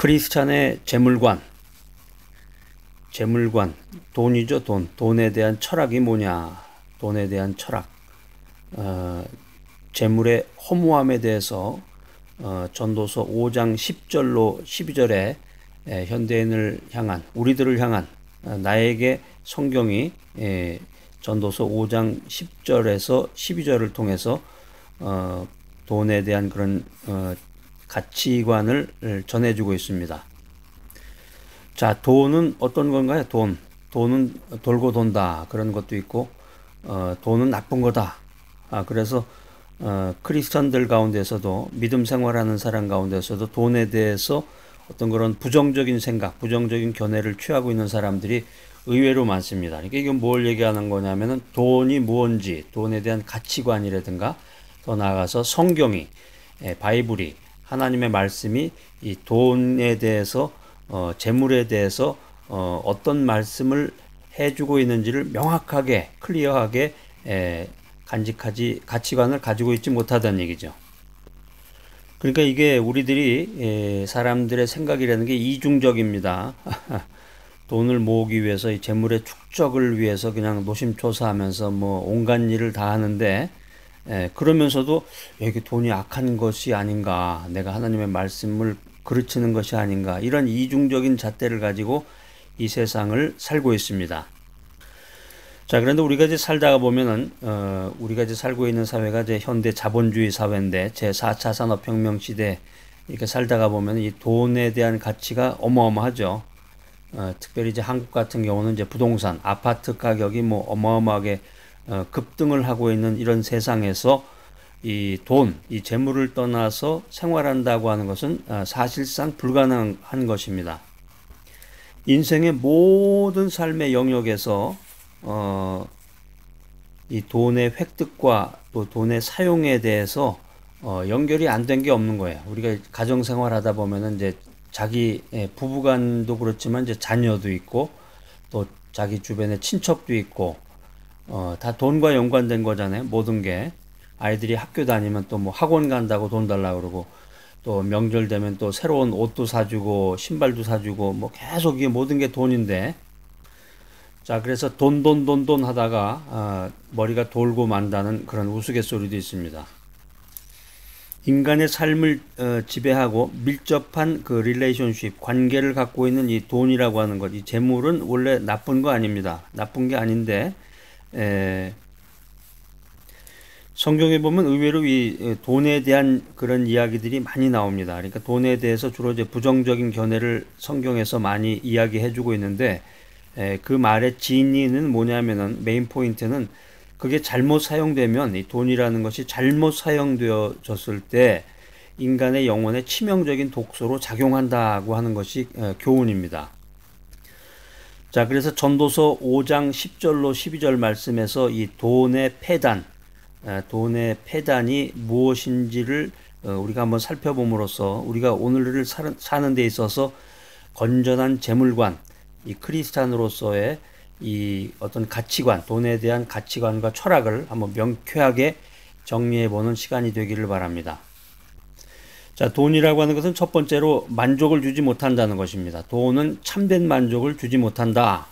크리스찬의 재물관, 돈이죠, 돈. 돈에 대한 철학이 뭐냐? 돈에 대한 철학. 재물의 허무함에 대해서 전도서 5장 10절로 12절에 현대인을 향한, 우리들을 향한, 나에게 성경이 전도서 5장 10절에서 12절을 통해서 돈에 대한 그런 가치관을 전해주고 있습니다. 자, 돈은 어떤 건가요? 돈은 돌고 돈다, 그런 것도 있고, 돈은 나쁜 거다. 그래서 크리스천들 가운데서도, 믿음 생활하는 사람 가운데서도 돈에 대해서 어떤 그런 부정적인 생각, 부정적인 견해를 취하고 있는 사람들이 의외로 많습니다. 그러니까 이건 뭘 얘기하는 거냐면은 돈이 무언지, 돈에 대한 가치관이라든가, 더 나아가서 성경이, 바이블이, 하나님의 말씀이 이 돈에 대해서, 재물에 대해서 어떤 말씀을 해주고 있는지를 명확하게, 클리어하게 간직하지, 가치관을 가지고 있지 못하다는 얘기죠. 그러니까 이게 우리들이, 사람들의 생각이라는 게 이중적입니다. 돈을 모으기 위해서, 이 재물의 축적을 위해서 그냥 노심초사하면서 뭐 온갖 일을 다 하는데, 그러면서도 여기 돈이 악한 것이 아닌가, 내가 하나님의 말씀을 그르치는 것이 아닌가, 이런 이중적인 잣대를 가지고 이 세상을 살고 있습니다. 자, 그런데 우리가 이제 살다가 보면은, 우리가 이제 살고 있는 사회가 이제 현대 자본주의 사회인데, 제4차 산업혁명 시대, 이렇게 살다가 보면 이 돈에 대한 가치가 어마어마하죠. 특별히 이제 한국 같은 경우는 이제 부동산, 아파트 가격이 뭐 어마어마하게 급등을 하고 있는 이런 세상에서 이 돈, 이 재물을 떠나서 생활한다고 하는 것은 사실상 불가능한 것입니다. 인생의 모든 삶의 영역에서 이 돈의 획득과 또 돈의 사용에 대해서 연결이 안 된 게 없는 거예요. 우리가 가정생활 하다 보면은 이제 자기 부부간도 그렇지만 이제 자녀도 있고 또 자기 주변에 친척도 있고 다 돈과 연관된 거잖아요. 모든 게. 아이들이 학교 다니면 또 뭐 학원 간다고 돈 달라고 그러고, 또 명절 되면 또 새로운 옷도 사주고 신발도 사주고, 뭐 계속 이게 모든 게 돈인데, 자, 그래서 돈 하다가 머리가 돌고 만다는 그런 우스갯소리도 있습니다. 인간의 삶을 지배하고 밀접한 그 릴레이션십, 관계를 갖고 있는 이 돈이라고 하는 것, 이 재물은 원래 나쁜 거 아닙니다. 나쁜 게 아닌데, 성경에 보면 의외로 이 돈에 대한 그런 이야기들이 많이 나옵니다. 그러니까 돈에 대해서 주로 이제 부정적인 견해를 성경에서 많이 이야기해주고 있는데, 그 말의 진리는 뭐냐면은, 메인 포인트는 그게 잘못 사용되면, 이 돈이라는 것이 잘못 사용되어졌을 때 인간의 영혼에 치명적인 독소로 작용한다고 하는 것이 교훈입니다. 자, 그래서 전도서 5장 10절로 12절 말씀에서 이 돈의 폐단이 무엇인지를 우리가 한번 살펴봄으로써 우리가 오늘을 사는 데 있어서 건전한 재물관, 이 크리스찬으로서의 이 어떤 가치관, 돈에 대한 가치관과 철학을 한번 명쾌하게 정리해보는 시간이 되기를 바랍니다. 자, 돈이라고 하는 것은 첫 번째로 만족을 주지 못한다는 것입니다. 돈은 참된 만족을 주지 못한다.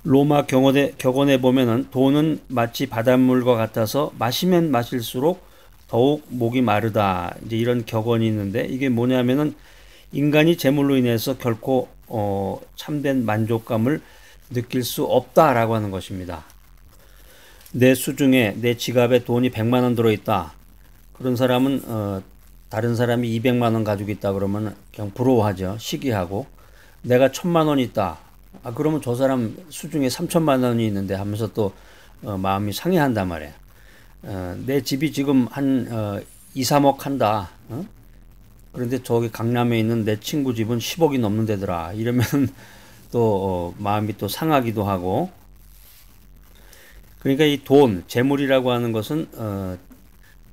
로마 격언에 보면은 돈은 마치 바닷물과 같아서 마시면 마실수록 더욱 목이 마르다, 이제 이런 격언이 있는데, 이게 뭐냐면은 인간이 재물로 인해서 결코 참된 만족감을 느낄 수 없다라고 하는 것입니다. 내 수중에, 내 지갑에 돈이 100만 원 들어있다. 그런 사람은 다른 사람이 200만 원 가지고 있다 그러면 그냥 부러워하죠. 시기하고. 내가 1000만 원이 있다. 그러면 저 사람 수중에 3000만 원이 있는데 하면서 또 마음이 상해한단 말이에요. 내 집이 지금 한 2, 3억 한다. 그런데 저기 강남에 있는 내 친구 집은 10억이 넘는 데더라. 이러면 또 마음이 또 상하기도 하고. 그러니까 이 돈, 재물이라고 하는 것은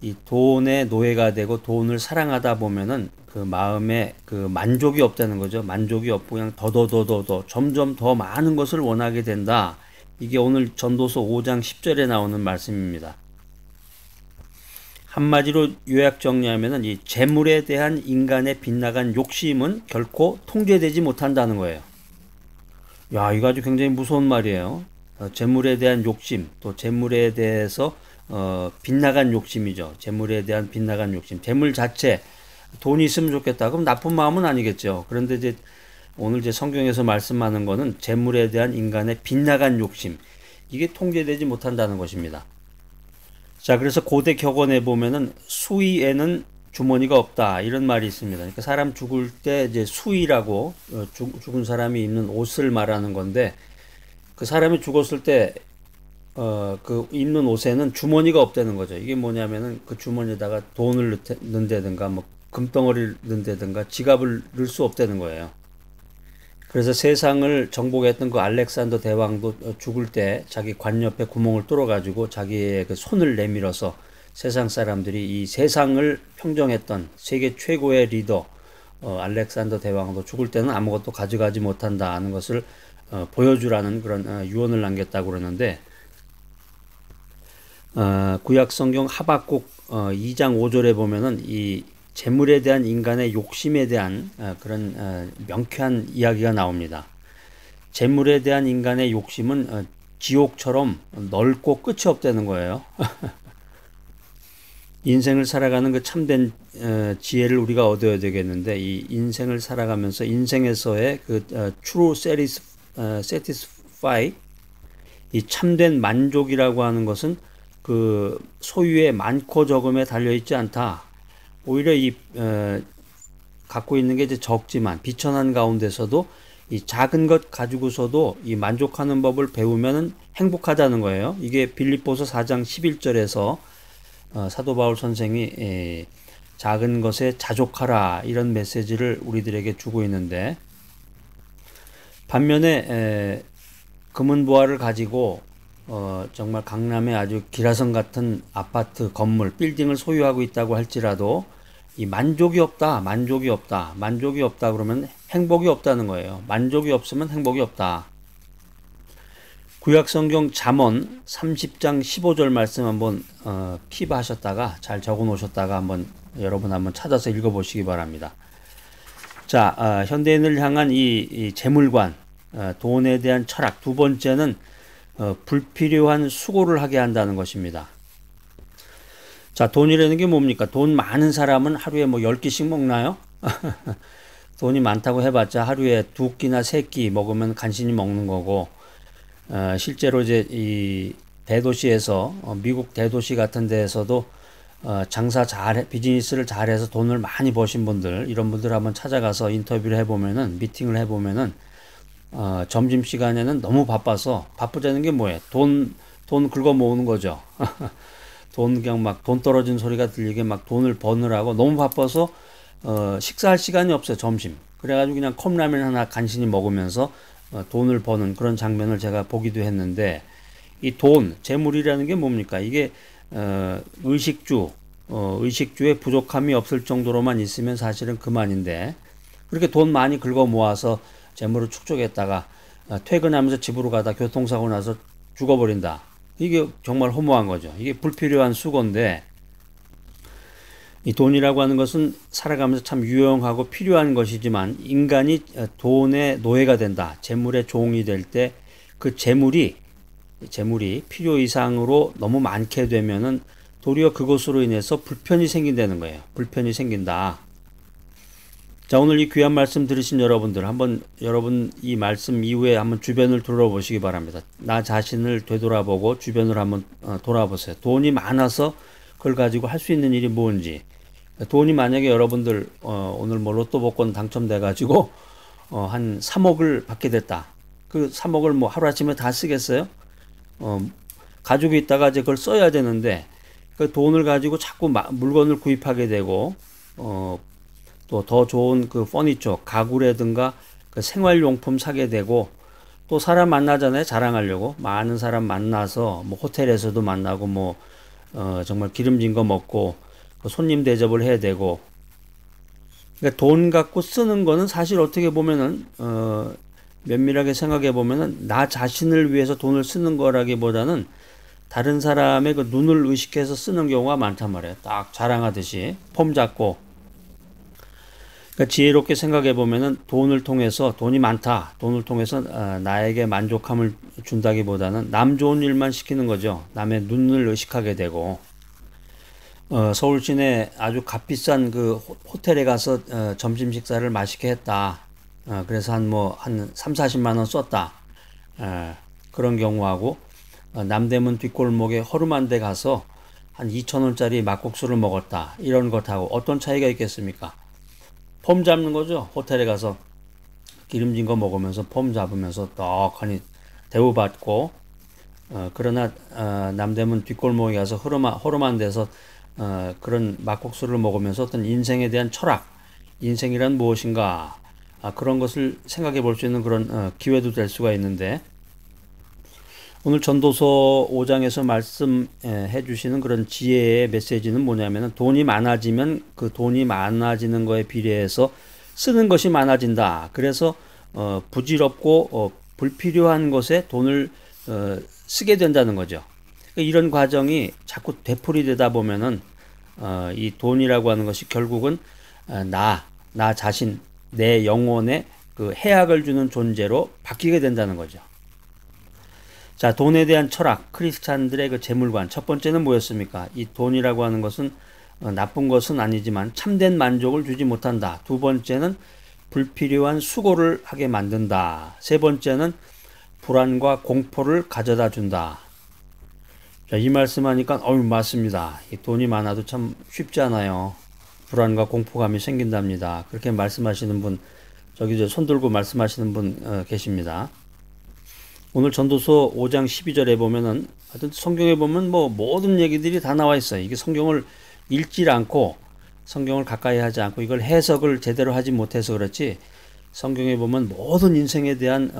이 돈의 노예가 되고 돈을 사랑하다 보면은 그 마음에 그 만족이 없다는 거죠. 만족이 없고 그냥 더 점점 더 많은 것을 원하게 된다. 이게 오늘 전도서 5장 10절에 나오는 말씀입니다. 한마디로 요약 정리하면은 이 재물에 대한 인간의 빗나간 욕심은 결코 통제되지 못한다는 거예요. 야, 이거 아주 굉장히 무서운 말이에요. 재물에 대한 욕심, 또 재물에 대해서 빗나간 욕심이죠. 재물에 대한 빗나간 욕심. 재물 자체, 돈이 있으면 좋겠다. 그럼 나쁜 마음은 아니겠죠. 그런데 이제 오늘 이제 성경에서 말씀하는 거는 재물에 대한 인간의 빗나간 욕심. 이게 통제되지 못한다는 것입니다. 자, 그래서 고대 격언에 보면은 수의에는 주머니가 없다 이런 말이 있습니다. 그러니까 사람 죽을 때 이제 수의라고 죽은 사람이 입는 옷을 말하는 건데 그 사람이 죽었을 때 그 입는 옷에는 주머니가 없다는 거죠. 이게 뭐냐면은 그 주머니에다가 돈을 넣는다든가 뭐 금덩어리를 넣는다든가 지갑을 넣을 수 없다는 거예요. 그래서 세상을 정복했던 그 알렉산더 대왕도 죽을 때 자기 관 옆에 구멍을 뚫어가지고 자기의 그 손을 내밀어서 세상 사람들이 이 세상을 평정했던 세계 최고의 리더 알렉산더 대왕도 죽을 때는 아무것도 가져가지 못한다는 것을 보여주라는 그런 유언을 남겼다고 그러는데 구약 성경 하박국 2장 5절에 보면은 이 재물에 대한 인간의 욕심에 대한 그런 명쾌한 이야기가 나옵니다. 재물에 대한 인간의 욕심은 지옥처럼 넓고 끝이 없다는 거예요. 인생을 살아가는 그 참된 지혜를 우리가 얻어야 되겠는데 이 인생을 살아가면서 인생에서의 그 true satisfy 이 참된 만족이라고 하는 것은 그 소유의 많고 적음에 달려 있지 않다. 오히려 이 갖고 있는 게 이제 적지만 비천한 가운데서도 이 작은 것 가지고서도 이 만족하는 법을 배우면은 행복하다는 거예요. 이게 빌립보서 4장 11절에서 사도 바울 선생이 작은 것에 자족하라 이런 메시지를 우리들에게 주고 있는데 반면에 금은보화를 가지고 정말 강남에 아주 기라성 같은 아파트, 건물, 빌딩을 소유하고 있다고 할지라도 이 만족이 없다 그러면 행복이 없다는 거예요. 만족이 없으면 행복이 없다. 구약 성경 잠언 30장 15절 말씀 한번 킵하셨다가 잘 적어 놓으셨다가 여러분 한번 찾아서 읽어보시기 바랍니다. 자, 현대인을 향한 이 재물관, 돈에 대한 철학. 두 번째는 불필요한 수고를 하게 한다는 것입니다. 자, 돈이라는 게 뭡니까? 돈 많은 사람은 하루에 뭐 10끼씩 먹나요? 돈이 많다고 해봤자 하루에 2끼나 3끼 먹으면 간신히 먹는 거고, 실제로 이제 이 대도시에서, 미국 대도시 같은 데에서도 비즈니스를 잘해서 돈을 많이 버신 분들, 이런 분들 한번 찾아가서 인터뷰를 해보면은, 미팅을 해보면은, 점심시간에는 너무 바빠서, 바쁘자는 게 뭐예요? 돈 긁어 모으는 거죠. 그냥 막 돈 떨어진 소리가 들리게 막 돈을 버느라고 너무 바빠서, 식사할 시간이 없어요, 점심. 그래가지고 그냥 컵라면 하나 간신히 먹으면서, 돈을 버는 그런 장면을 제가 보기도 했는데, 이 돈, 재물이라는 게 뭡니까? 이게, 의식주에 부족함이 없을 정도로만 있으면 사실은 그만인데, 그렇게 돈 많이 긁어 모아서 재물을 축적했다가 퇴근하면서 집으로 가다 교통사고 나서 죽어버린다. 이게 정말 허무한 거죠. 이게 불필요한 수고인데 이 돈이라고 하는 것은 살아가면서 참 유용하고 필요한 것이지만 인간이 돈의 노예가 된다. 재물의 종이 될 때 그 재물이 필요 이상으로 너무 많게 되면은 도리어 그것으로 인해서 불편이 생긴다는 거예요. 불편이 생긴다. 자, 오늘 이 귀한 말씀 들으신 여러분들 여러분 이 말씀 이후에 한번 주변을 돌아보시기 바랍니다. 나 자신을 되돌아보고 주변을 한번 돌아보세요. 돈이 많아서 그걸 가지고 할 수 있는 일이 뭔지. 돈이 만약에 여러분들 오늘 뭐 로또 복권 당첨돼 가지고 한 3억을 받게 됐다. 그 3억을 뭐 하루아침에 다 쓰겠어요? 가지고 있다가 이제 그걸 써야 되는데 그 돈을 가지고 자꾸 물건을 구입하게 되고 또 더 좋은 그 퍼니처, 가구라든가 그 생활용품 사게 되고 또 사람 만나잖아요. 자랑하려고. 많은 사람 만나서 뭐 호텔에서도 만나고 뭐 정말 기름진 거 먹고 손님 대접을 해야 되고 그러니까 돈 갖고 쓰는 거는 사실 어떻게 보면은 면밀하게 생각해 보면은 나 자신을 위해서 돈을 쓰는 거라기보다는 다른 사람의 그 눈을 의식해서 쓰는 경우가 많단 말이에요. 딱 자랑하듯이 폼 잡고. 그러니까 지혜롭게 생각해 보면은 돈이 많다. 돈을 통해서 나에게 만족함을 준다기보다는 남 좋은 일만 시키는 거죠. 남의 눈을 의식하게 되고. 서울 시내 아주 값비싼 그 호텔에 가서 점심 식사를 맛있게 했다. 그래서 한 3, 40만 원 썼다. 그런 경우하고 남대문 뒷골목에 허름한 데 가서 한 2,000원짜리 막국수를 먹었다. 이런 것하고 어떤 차이가 있겠습니까? 폼 잡는 거죠. 호텔에 가서 기름진 거 먹으면서 폼 잡으면서 떡하니 대우받고 그러나 남대문 뒷골목에 가서 허름한 데서 그런 막국수를 먹으면서 어떤 인생에 대한 철학, 인생이란 무엇인가 그런 것을 생각해 볼 수 있는 그런 기회도 될 수가 있는데 오늘 전도서 5장에서 말씀해 주시는 그런 지혜의 메시지는 뭐냐면 돈이 많아지면 그 돈이 많아지는 거에 비례해서 쓰는 것이 많아진다. 그래서 부질없고 불필요한 것에 돈을 쓰게 된다는 거죠. 이런 과정이 자꾸 되풀이되다 보면은 이 돈이라고 하는 것이 결국은 나 자신, 내 영혼에 그 해악을 주는 존재로 바뀌게 된다는 거죠. 자, 돈에 대한 철학, 크리스찬들의 그 재물관. 첫 번째는 뭐였습니까? 이 돈이라고 하는 것은 나쁜 것은 아니지만 참된 만족을 주지 못한다. 두 번째는 불필요한 수고를 하게 만든다. 세 번째는 불안과 공포를 가져다 준다. 자, 이 말씀하니까 맞습니다. 이 돈이 많아도 참 쉽지 않아요. 불안과 공포감이 생긴답니다. 그렇게 말씀하시는 분, 저기 손 들고 말씀하시는 분 계십니다. 오늘 전도서 5장 12절에 보면은 하여튼 성경에 보면 뭐 모든 얘기들이 다 나와 있어요. 이게 성경을 읽지 않고 성경을 가까이 하지 않고 이걸 해석을 제대로 하지 못해서 그렇지 성경에 보면 모든 인생에 대한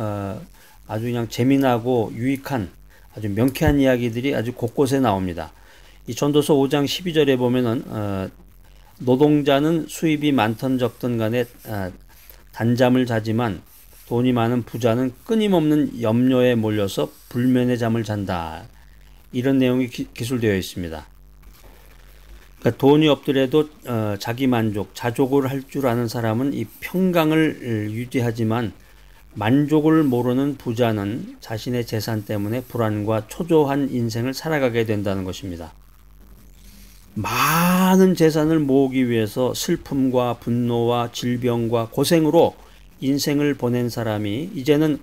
아주 그냥 재미나고 유익한 아주 명쾌한 이야기들이 아주 곳곳에 나옵니다. 이 전도서 5장 12절에 보면은 노동자는 수입이 많든 적든 간에 단잠을 자지만 돈이 많은 부자는 끊임없는 염려에 몰려서 불면의 잠을 잔다. 이런 내용이 기술되어 있습니다. 그러니까 돈이 없더라도 자기 만족, 자족을 할 줄 아는 사람은 이 평강을 유지하지만 만족을 모르는 부자는 자신의 재산 때문에 불안과 초조한 인생을 살아가게 된다는 것입니다. 많은 재산을 모으기 위해서 슬픔과 분노와 질병과 고생으로 인생을 보낸 사람이 이제는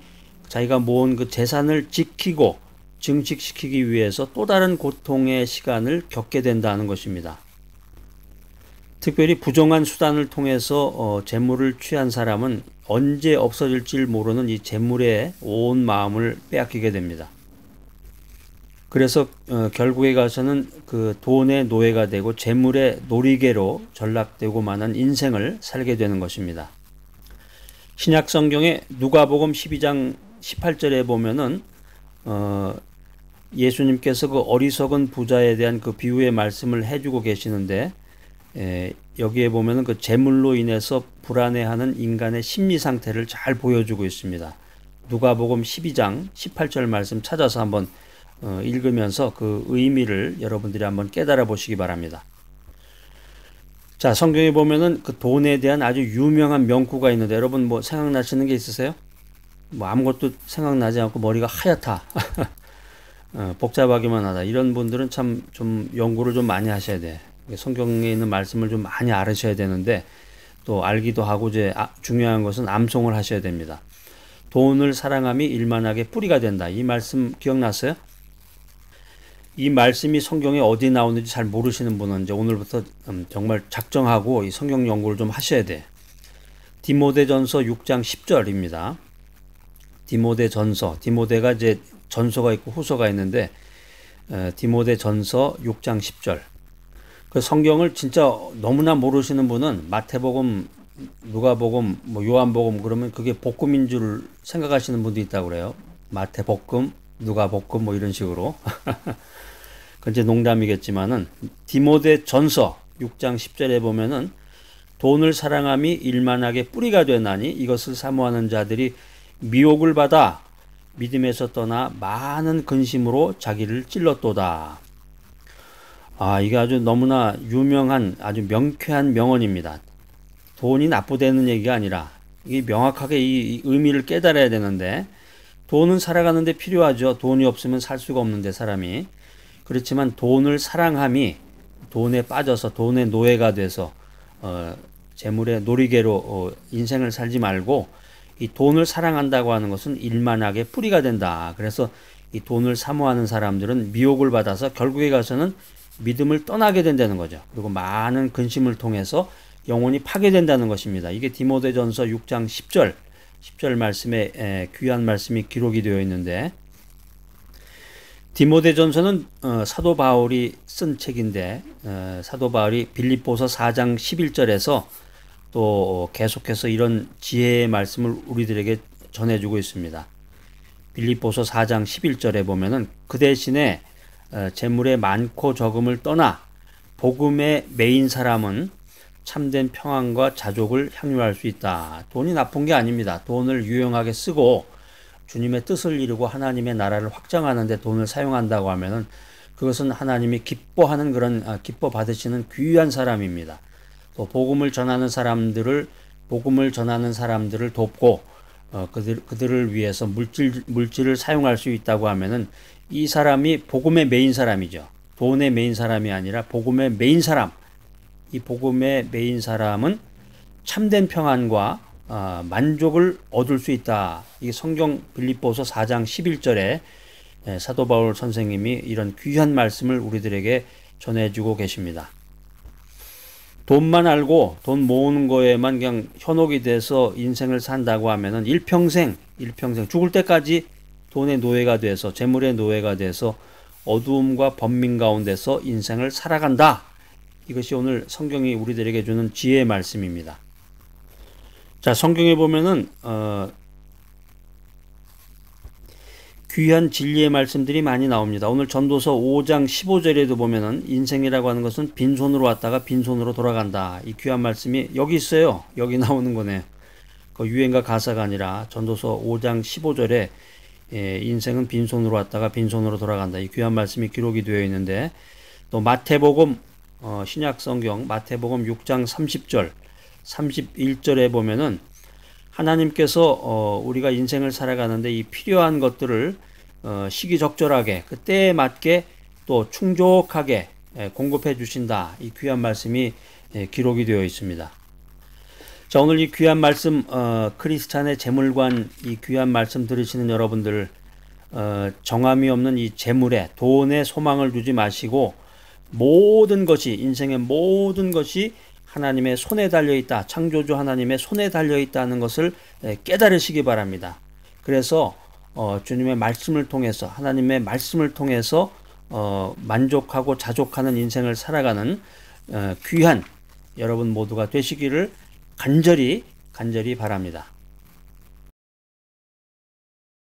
자기가 모은 그 재산을 지키고 증식시키기 위해서 또 다른 고통의 시간을 겪게 된다는 것입니다. 특별히 부정한 수단을 통해서 재물을 취한 사람은 언제 없어질지 모르는 이 재물에 온 마음을 빼앗기게 됩니다. 그래서 결국에 가서는 그 돈의 노예가 되고 재물의 놀이개로 전락되고 마는 인생을 살게 되는 것입니다. 신약 성경의 누가복음 12장 18절에 보면은 예수님께서 그 어리석은 부자에 대한 그 비유의 말씀을 해주고 계시는데 여기에 보면은 그 재물로 인해서 불안해하는 인간의 심리 상태를 잘 보여주고 있습니다. 누가복음 12장 18절 말씀 찾아서 한번 읽으면서 그 의미를 여러분들이 한번 깨달아 보시기 바랍니다. 자, 성경에 보면은 그 돈에 대한 아주 유명한 명구가 있는데 여러분 뭐 생각나시는 게 있으세요? 뭐 아무것도 생각나지 않고 머리가 하얗다. 복잡하기만 하다. 이런 분들은 참 좀 연구를 좀 많이 하셔야 돼. 성경에 있는 말씀을 좀 많이 알으셔야 되는데 또 알기도 하고 이제 중요한 것은 암송을 하셔야 됩니다. 돈을 사랑함이 일만하게 뿌리가 된다. 이 말씀 기억나세요? 이 말씀이 성경에 어디 나오는지 잘 모르시는 분은 이제 오늘부터 정말 작정하고 이 성경 연구를 좀 하셔야 돼. 디모데전서 6장 10절입니다. 디모데가 이제 전서가 있고 후서가 있는데 디모데전서 6장 10절. 그 성경을 진짜 너무나 모르시는 분은 마태복음, 누가복음, 뭐 요한복음 그러면 그게 복음인 줄 생각하시는 분도 있다고 그래요. 마태복음, 누가복음 뭐 이런 식으로. 그건 이제 농담이겠지만은 디모데전서 6장 10절에 보면은 돈을 사랑함이 일만하게 뿌리가 되나니 이것을 사모하는 자들이 미혹을 받아 믿음에서 떠나 많은 근심으로 자기를 찔렀도다. 이게 아주 너무나 유명한 아주 명쾌한 명언입니다. 돈이 나쁘다는 얘기가 아니라 이게 명확하게 이 의미를 깨달아야 되는데, 돈은 살아가는데 필요하죠. 돈이 없으면 살 수가 없는데 사람이. 그렇지만 돈을 사랑함이 돈에 빠져서 돈의 노예가 돼서 재물의 놀이개로 인생을 살지 말고, 이 돈을 사랑한다고 하는 것은 일만하게 뿌리가 된다. 그래서 이 돈을 사모하는 사람들은 미혹을 받아서 결국에 가서는 믿음을 떠나게 된다는 거죠. 그리고 많은 근심을 통해서 영혼이 파괴된다는 것입니다. 이게 디모데전서 6장 10절 말씀에 귀한 말씀이 기록이 되어 있는데, 디모데전서는 사도 바울이 쓴 책인데, 사도 바울이 빌립보서 4장 11절에서 또 계속해서 이런 지혜의 말씀을 우리들에게 전해주고 있습니다. 빌립보서 4장 11절에 보면은 그 대신에 재물의 많고 적음을 떠나 복음에 매인 사람은 참된 평안과 자족을 향유할 수 있다. 돈이 나쁜 게 아닙니다. 돈을 유용하게 쓰고 주님의 뜻을 이루고 하나님의 나라를 확장하는 데 돈을 사용한다고 하면은 그것은 하나님이 기뻐하는 그런 기뻐 받으시는 귀한 사람입니다. 또 복음을 전하는 사람들을 돕고 그들을 위해서 물질을 사용할 수 있다고 하면은 이 사람이 복음의 메인 사람이죠. 돈의 메인 사람이 아니라 복음의 메인 사람. 이 복음의 메인 사람은 참된 평안과 만족을 얻을 수 있다. 이게 성경 빌립보서 4장 11절에 사도 바울 선생님이 이런 귀한 말씀을 우리들에게 전해주고 계십니다. 돈만 알고 돈 모으는 거에만 그냥 현혹이 돼서 인생을 산다고 하면은 일평생 죽을 때까지 돈의 노예가 돼서 재물의 노예가 돼서 어두움과 번민 가운데서 인생을 살아간다. 이것이 오늘 성경이 우리들에게 주는 지혜의 말씀입니다. 자, 성경에 보면은 귀한 진리의 말씀들이 많이 나옵니다. 오늘 전도서 5장 15절에도 보면은 인생이라고 하는 것은 빈손으로 왔다가 빈손으로 돌아간다. 이 귀한 말씀이 여기 있어요. 여기 나오는 거네. 그 유행가 가사가 아니라 전도서 5장 15절에 인생은 빈손으로 왔다가 빈손으로 돌아간다. 이 귀한 말씀이 기록이 되어 있는데, 또 마태복음 신약 성경 마태복음 6장 30절 31절에 보면은 하나님께서 우리가 인생을 살아가는데 이 필요한 것들을 시기적절하게 그때에 맞게 또 충족하게 공급해 주신다. 이 귀한 말씀이 기록이 되어 있습니다. 자, 오늘 이 귀한 말씀 크리스찬의 재물관 이 귀한 말씀 들으시는 여러분들 정함이 없는 이 재물에 돈에 소망을 두지 마시고 모든 것이 인생의 모든 것이 하나님의 손에 달려있다. 창조주 하나님의 손에 달려있다는 것을 깨달으시기 바랍니다. 그래서 주님의 말씀을 통해서 하나님의 말씀을 통해서 만족하고 자족하는 인생을 살아가는 귀한 여러분 모두가 되시기를 간절히 바랍니다.